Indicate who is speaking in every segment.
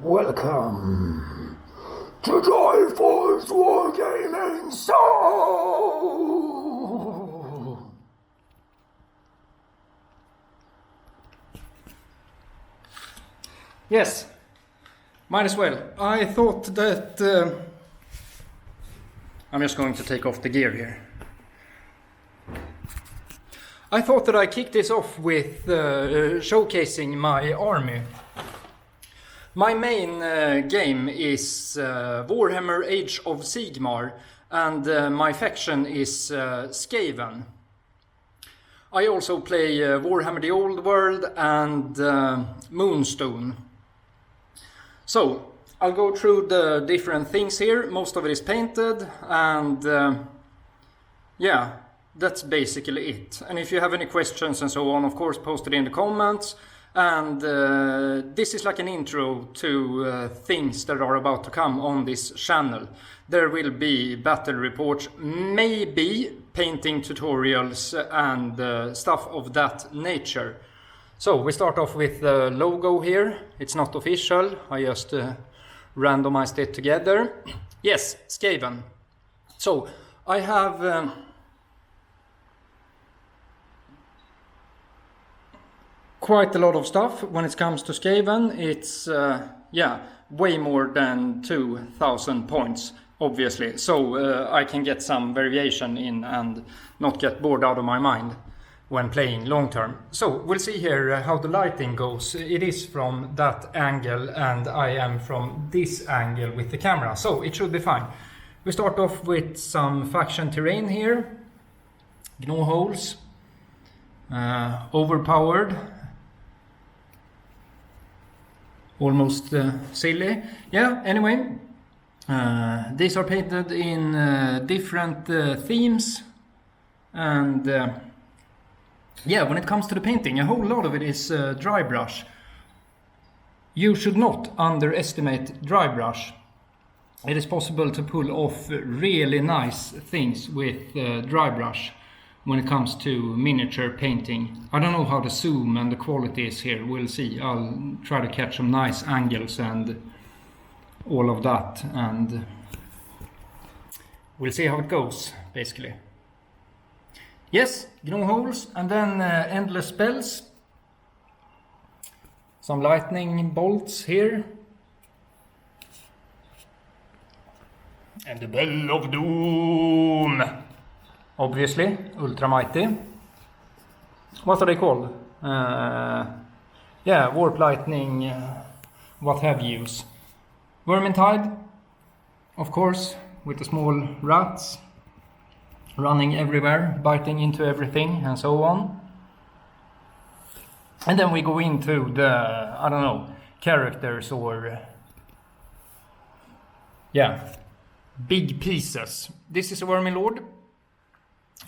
Speaker 1: Welcome to Joyful's Wargaming Show!
Speaker 2: Yes, might as well. I thought that... I'm just going to take off the gear here. I thought that I kicked this off with showcasing my army. My main game is Warhammer Age of Sigmar, and my faction is Skaven. I also play Warhammer the Old World and Moonstone. So, I'll go through the different things here. Most of it is painted, and yeah, that's basically it. And if you have any questions and so on, of course, post it in the comments. And this is like an intro to things that are about to come on this channel. There will be battle reports, maybe painting tutorials and stuff of that nature. So we start off with the logo here. It's not official, I just randomized it together. Yes, Skaven. So I have quite a lot of stuff when it comes to Skaven. It's yeah, way more than 2,000 points, obviously. So I can get some variation in and not get bored out of my mind when playing long term. So we'll see here how the lighting goes. It is from that angle and I am from this angle with the camera, so it should be fine. We start off with some faction terrain here. Gnaw holes, overpowered, almost silly. Yeah, anyway, these are painted in different themes, and yeah, when it comes to the painting, a whole lot of it is dry brush. You should not underestimate dry brush. It is possible to pull off really nice things with dry brush when it comes to miniature painting. I don't know how the zoom and the quality is here, we'll see. I'll try to catch some nice angles and all of that, and we'll see how it goes, basically. Yes, gnaw holes, and then endless spells. Some lightning bolts here. And the Bell of Doom! Obviously, Ultra Mighty. What are they called? Yeah, Warp Lightning, what have yous. Vermintide, of course, with the small rats running everywhere, biting into everything, and so on. And then we go into the, I don't know, characters or, yeah, big pieces. This is a Vermilord.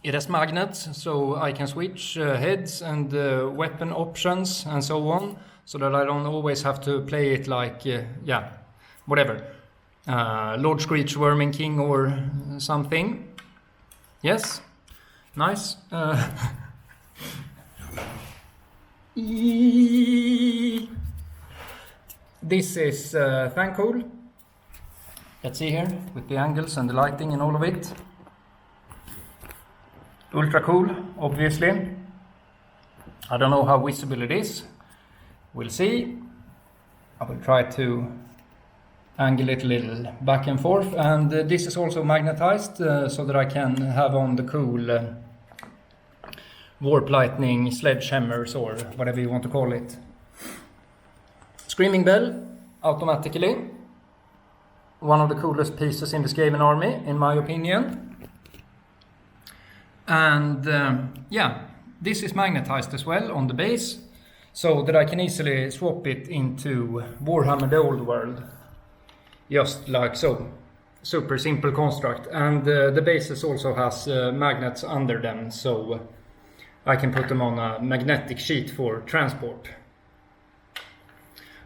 Speaker 2: It has magnets, so I can switch heads and weapon options and so on, so that I don't always have to play it like, yeah, whatever. Lord Screech, Vermin King or something. Yes, nice. This is Thankful. Let's see here, with the angles and the lighting and all of it. Ultra cool, obviously. I don't know how visible it is. We'll see. I will try to angle it a little back and forth. And this is also magnetized, so that I can have on the cool Warp Lightning sledgehammers or whatever you want to call it. Screaming Bell, automatically. One of the coolest pieces in the Skaven army, in my opinion. And yeah, this is magnetized as well on the base, so that I can easily swap it into Warhammer the Old World. Just like so. Super simple construct. And the bases also has magnets under them, so I can put them on a magnetic sheet for transport.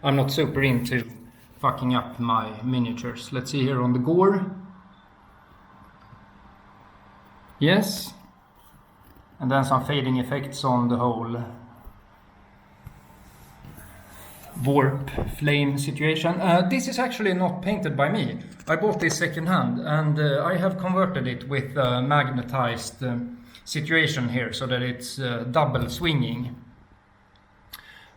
Speaker 2: I'm not super into fucking up my miniatures. Let's see here on the gore. Yes. And then some fading effects on the whole warp flame situation. This is actually not painted by me. I bought this second hand, and I have converted it with a magnetized situation here so that it's double swinging.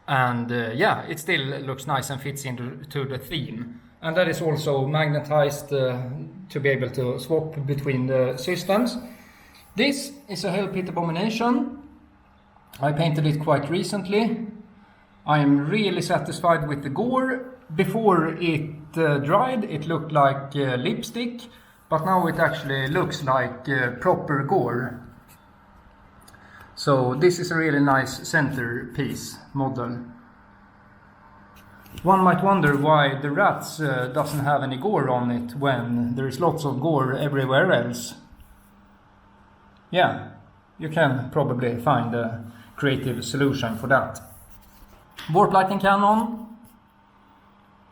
Speaker 2: And yeah, it still looks nice and fits into the theme. And that is also magnetized to be able to swap between the systems. This is a Hell Pit Abomination. I painted it quite recently. I am really satisfied with the gore. Before it dried, it looked like lipstick, but now it actually looks like proper gore. So this is a really nice centerpiece model. One might wonder why the rats doesn't have any gore on it when there is lots of gore everywhere else. Yeah, you can probably find a creative solution for that. Warp lighting cannon.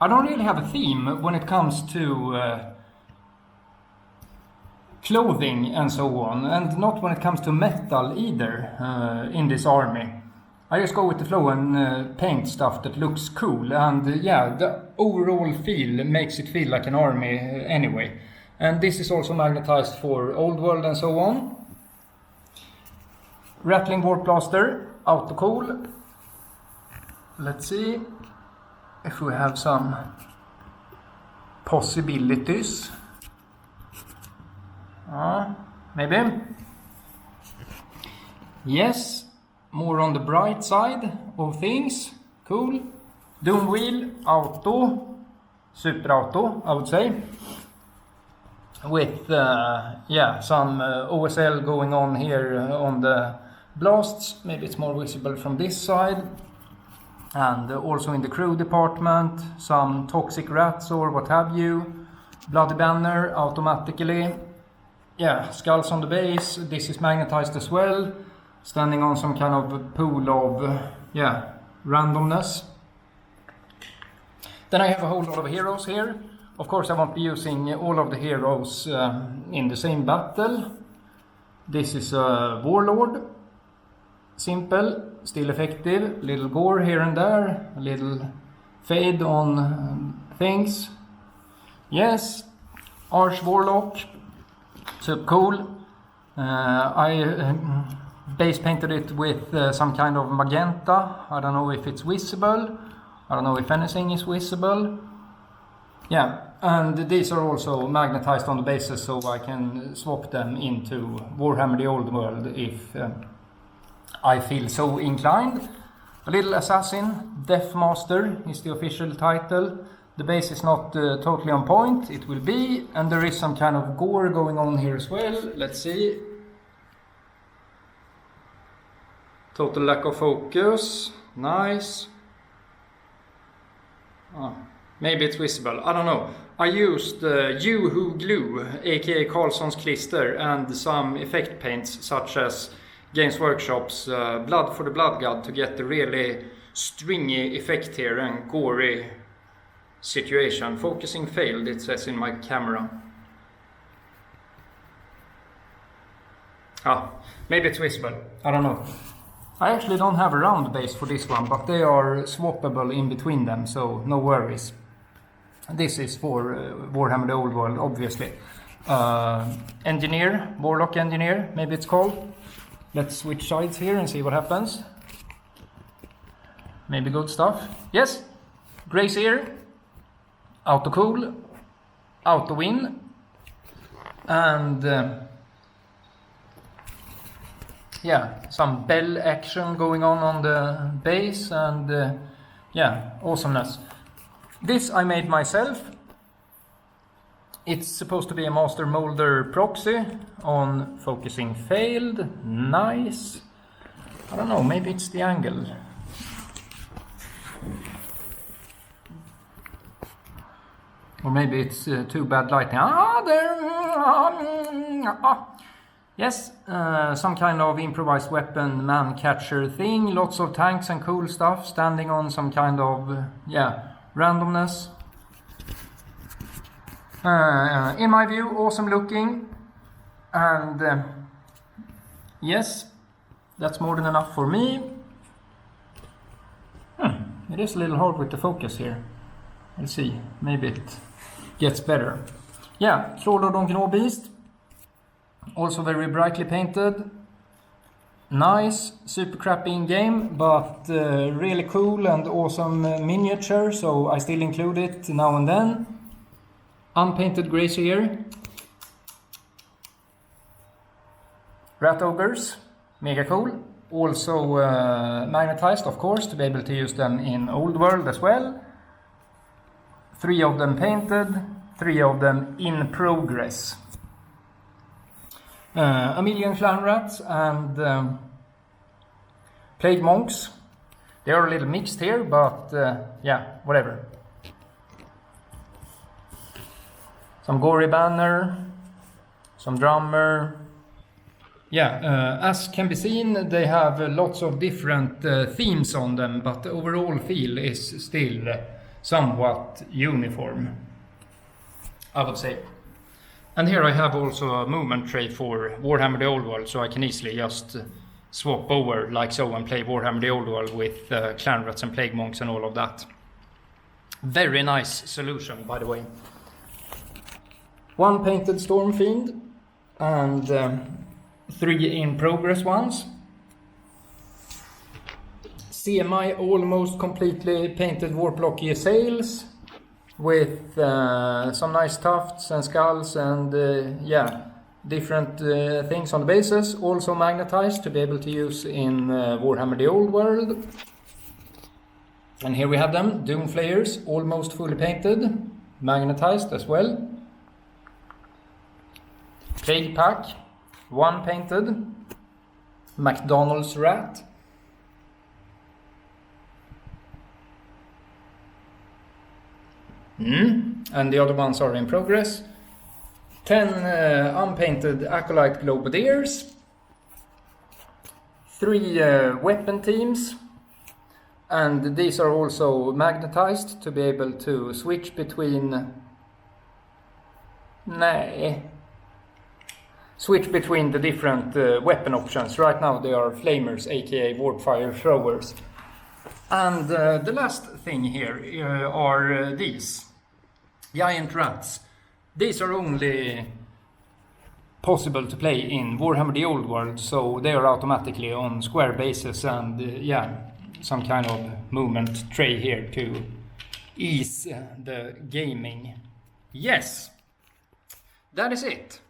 Speaker 2: I don't really have a theme when it comes to clothing and so on, and not when it comes to metal either in this army. I just go with the flow and paint stuff that looks cool, and yeah, the overall feel makes it feel like an army anyway. And this is also magnetized for Old World and so on. Rattling Warp Blaster, auto cool. Let's see if we have some possibilities. Maybe. Yes, more on the bright side of things. Cool. Doom Wheel, auto. Super auto, I would say. With yeah, some OSL going on here on the blasts. Maybe it's more visible from this side. And also in the crew department, some toxic rats or what have you. Bloody banner automatically. Yeah, skulls on the base. This is magnetized as well. Standing on some kind of pool of yeah, randomness. Then I have a whole lot of heroes here. Of course I won't be using all of the heroes in the same battle. This is a Warlord. Simple, still effective, little gore here and there, a little fade on things. Yes, Arch Warlock, super cool. I base painted it with some kind of magenta. I don't know if it's visible. I don't know if anything is visible. Yeah, and these are also magnetized on the bases so I can swap them into Warhammer the Old World if I feel so inclined. A little assassin, Death Master is the official title. The base is not totally on point, it will be, and there is some kind of gore going on here as well. Let's see. Total lack of focus, nice. Maybe it's visible, I don't know. I used Yoo-Hoo glue, aka Carlsson's Klister, and some effect paints such as Games Workshop's Blood for the Blood God to get the really stringy effect here and gory situation. Focusing failed, it says in my camera. Maybe it's visible, I don't know. I actually don't have a round base for this one, but they are swappable in between them, so no worries. This is for Warhammer the Old World, obviously. Engineer, Warlock Engineer, maybe it's called. Let's switch sides here and see what happens. Maybe good stuff. Yes, Grazier, auto cool, auto win, and yeah, some bell action going on the base, and yeah, awesomeness. This I made myself. It's supposed to be a Master Molder proxy on focusing failed. Nice. I don't know, maybe it's the angle. Or maybe it's too bad lighting. Yes, some kind of improvised weapon man catcher thing. Lots of tanks and cool stuff standing on some kind of, yeah, randomness. In my view, awesome looking. And yes, that's more than enough for me. It is a little hard with the focus here. Let's see, maybe it gets better. Yeah, Sword Donkey Beast. Also very brightly painted. Nice, super crappy in game, but really cool and awesome miniature, so I still include it now and then. Unpainted Grazier. Rat Ogres, mega cool. Also magnetized, of course, to be able to use them in Old World as well. 3 of them painted, 3 of them in progress. A million clan rats and plague monks. They are a little mixed here, but yeah, whatever. Some gory banner, some drummer. Yeah, as can be seen, they have lots of different themes on them, but the overall feel is still somewhat uniform, I would say. And here I have also a movement tray for Warhammer the Old World, so I can easily just swap over like so and play Warhammer the Old World with clan rats and plague monks and all of that. Very nice solution, by the way. 1 painted Storm Fiend and 3 in progress ones. CMI almost completely painted Warplock sails with some nice tufts and skulls and yeah, different things on the bases. Also magnetized to be able to use in Warhammer the Old World. And here we have them, Doom Flayers, almost fully painted, magnetized as well. Plague Pack, 1 painted. McDonald's Rat. And the other ones are in progress. 10 unpainted Acolyte Globadiers. 3 weapon teams. And these are also magnetized to be able to switch between... Switch between the different weapon options. Right now they are flamers, aka warpfire throwers. And the last thing here are these. Giant rats. These are only possible to play in Warhammer the Old World, so they are automatically on square bases and yeah, some kind of movement tray here to ease the gaming. Yes, that is it.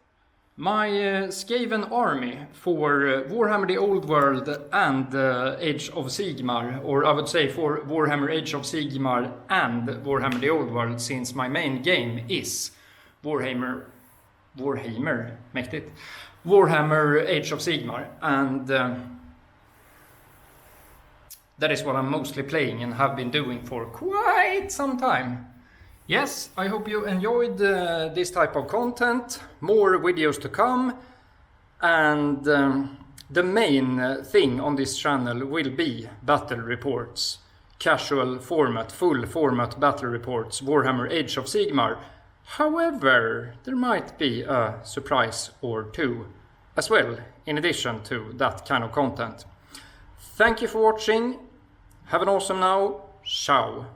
Speaker 2: My Skaven army for Warhammer the Old World and Age of Sigmar, or I would say for Warhammer Age of Sigmar and Warhammer the Old World, since my main game is Warhammer mäktigt, Warhammer Age of Sigmar, and that is what I'm mostly playing and have been doing for quite some time. Yes, I hope you enjoyed this type of content, more videos to come, and the main thing on this channel will be battle reports, casual format, full format battle reports, Warhammer Age of Sigmar. However, there might be a surprise or two as well, in addition to that kind of content. Thank you for watching, have an awesome now, ciao!